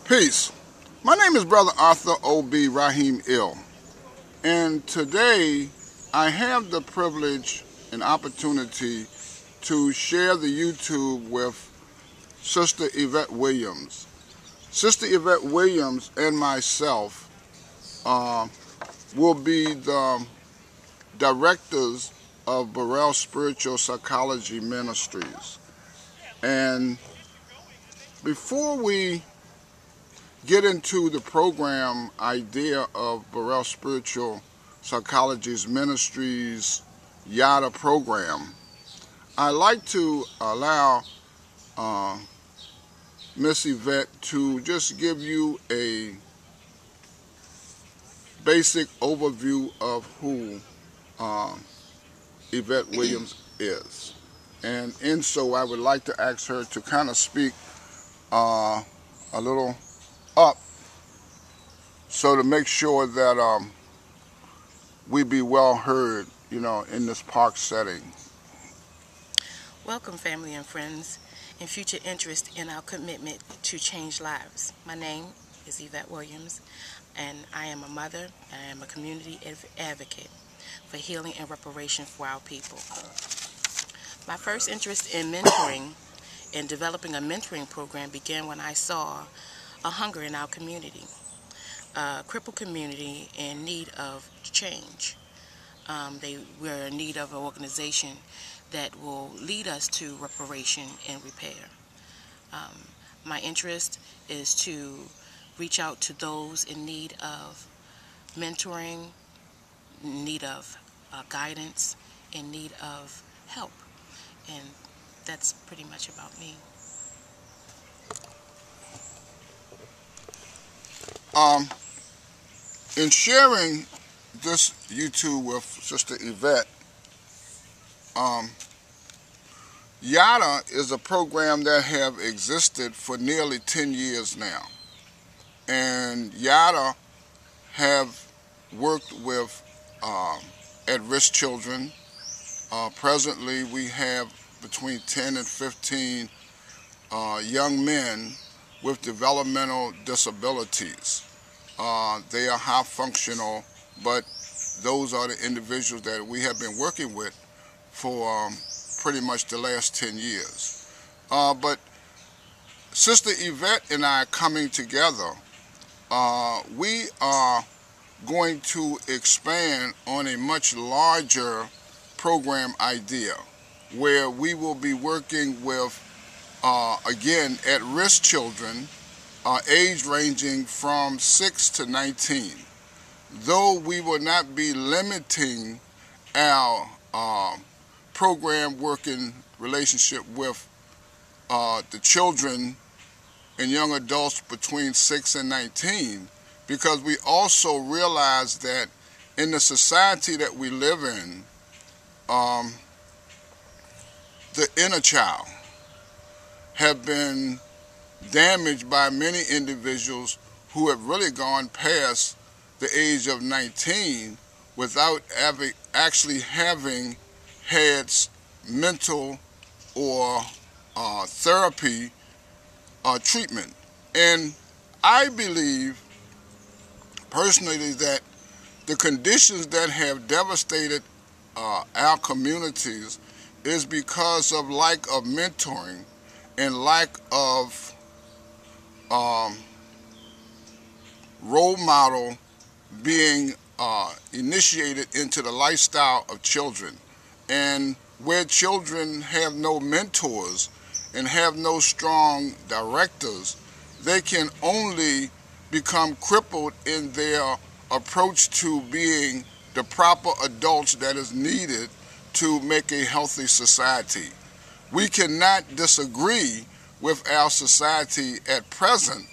Peace. My name is Brother Arthur O.B. Rahim Ill, and today I have the privilege and opportunity to share the YouTube with Sister Yvette Williams. Sister Yvette Williams and myself will be the directors of Burrell Spiritual Psychology Ministries. And before we get into the program idea of Burrell Spiritual Psychology's Ministries YADA program, I'd like to allow Miss Yvette to just give you a basic overview of who Yvette Williams is. And in so, I would like to ask her to kind of speak a little up, so to make sure that we be well heard, in this park setting. Welcome, family and friends, and future interest in our commitment to change lives. My name is Yvette Williams, and I am a mother, and I am a community advocate for healing and reparation for our people. My first interest in mentoring and developing a mentoring program began when I saw a hunger in our community, a crippled community in need of change. They were in need of an organization that will lead us to reparation and repair. My interest is to reach out to those in need of mentoring, in need of guidance, in need of help. And that's pretty much about me. In sharing this YouTube with Sister Yvette, YADA is a program that have existed for nearly 10 years now. And YADA have worked with at-risk children. Presently, we have between 10 and 15 young men with developmental disabilities. They are high functional, but those are the individuals that we have been working with for pretty much the last 10 years. But Sister Yvette and I coming together, we are going to expand on a much larger program idea where we will be working with, again, at-risk children, age ranging from 6 to 19. Though we will not be limiting our program working relationship with the children and young adults between 6 and 19, because we also realize that in the society that we live in, the inner child have been damaged by many individuals who have really gone past the age of 19 without actually having had mental or therapy treatment. And I believe personally that the conditions that have devastated our communities is because of lack of mentoring and lack of role model being initiated into the lifestyle of children. And where children have no mentors and have no strong directors, they can only become crippled in their approach to being the proper adults that is needed to make a healthy society. We cannot disagree with our society at present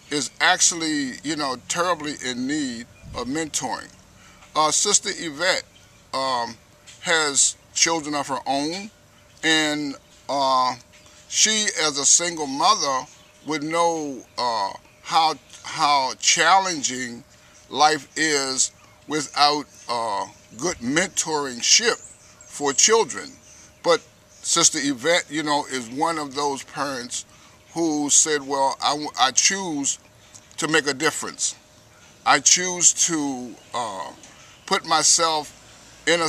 is actually, terribly in need of mentoring. Sister Yvette has children of her own, and she, as a single mother, would know how challenging life is without good mentorship for children. But Sister Yvette, is one of those parents who said, well, I choose to make a difference. I choose to put myself in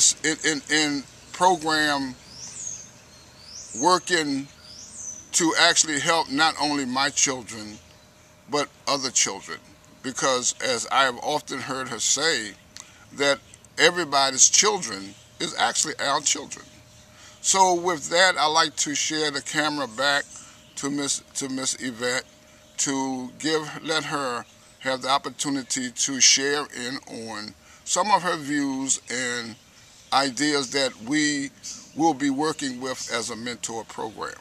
in program working to actually help not only my children but other children, because as I have often heard her say, that everybody's children is actually our children. So with that, I like to share the camera back to Miss Yvette to let her have the opportunity to share in on some of her views and ideas that we will be working with as a mentor program.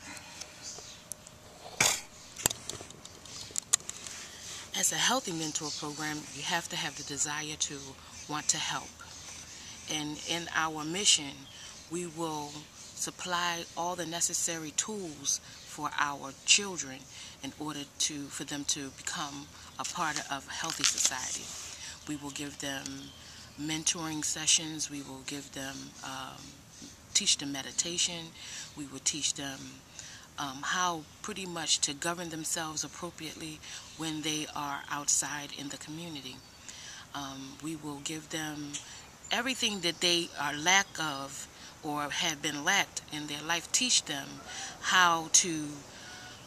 As a healthy mentor program, you have to have the desire to want to help. And in our mission, we will supply all the necessary tools for our children in order for them to become a part of a healthy society. We will give them mentoring sessions. We will give them, teach them meditation. We will teach them how pretty much to govern themselves appropriately when they are outside in the community. We will give them everything that they are lack of or have been lacked in their life, teach them how to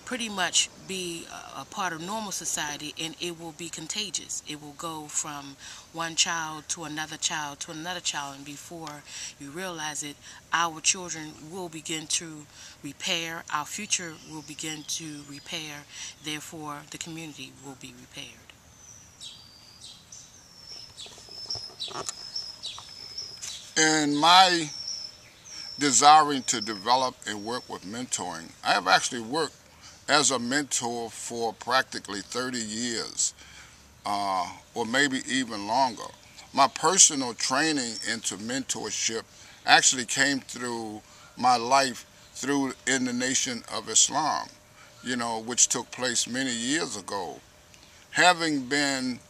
pretty much be a part of normal society, and it will be contagious. It will go from one child to another child to another child, and before you realize it, our children will begin to repair, our future will begin to repair, therefore the community will be repaired. In my desiring to develop and work with mentoring, I have actually worked as a mentor for practically 30 years, or maybe even longer. My personal training into mentorship actually came through my life through in the Nation of Islam, which took place many years ago. Having been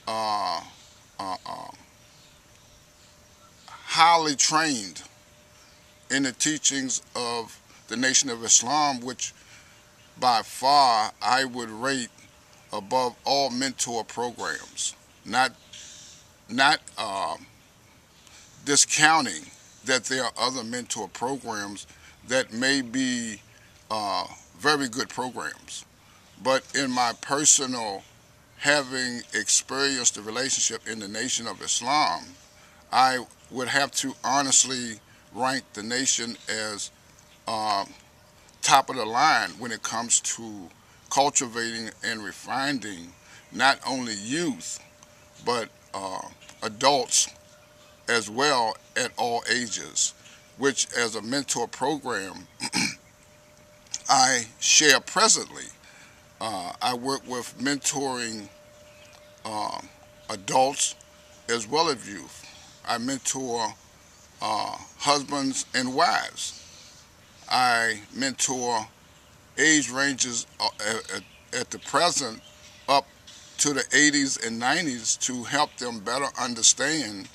uh, uh, uh, highly trained in the teachings of the Nation of Islam, which by far I would rate above all mentor programs, not discounting that there are other mentor programs that may be very good programs. But in my personal having experienced the relationship in the Nation of Islam, I would have to honestly rank the nation as um, top of the line when it comes to cultivating and refining not only youth but adults as well at all ages, which as a mentor program I share presently. I work with mentoring uh, adults as well as youth. I mentor husbands and wives. I mentor age ranges at the present up to the 80s and 90s to help them better understand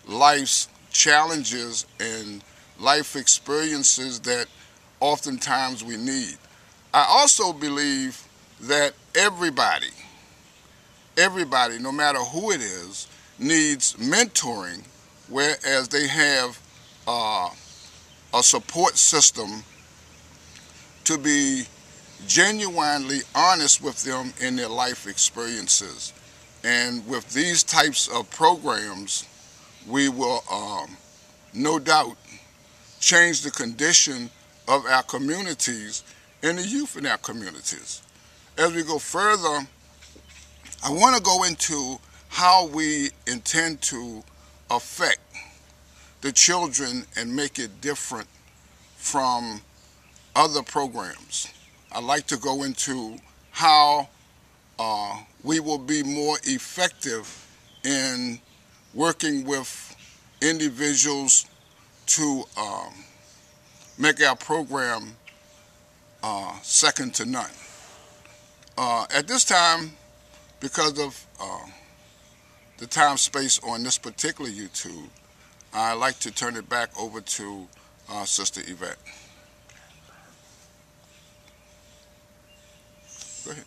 life's challenges and life experiences that oftentimes we need. I also believe that everybody, no matter who it is, needs mentoring, whereas they have uh, a support system to be genuinely honest with them in their life experiences. And with these types of programs, we will no doubt change the condition of our communities and the youth in our communities. As we go further, I want to go into how we intend to affect the children and make it different from other programs. I'd like to go into how we will be more effective in working with individuals to make our program second to none. At this time, because of the time space on this particular YouTube, I'd like to turn it back over to Sister Yvette. Go ahead.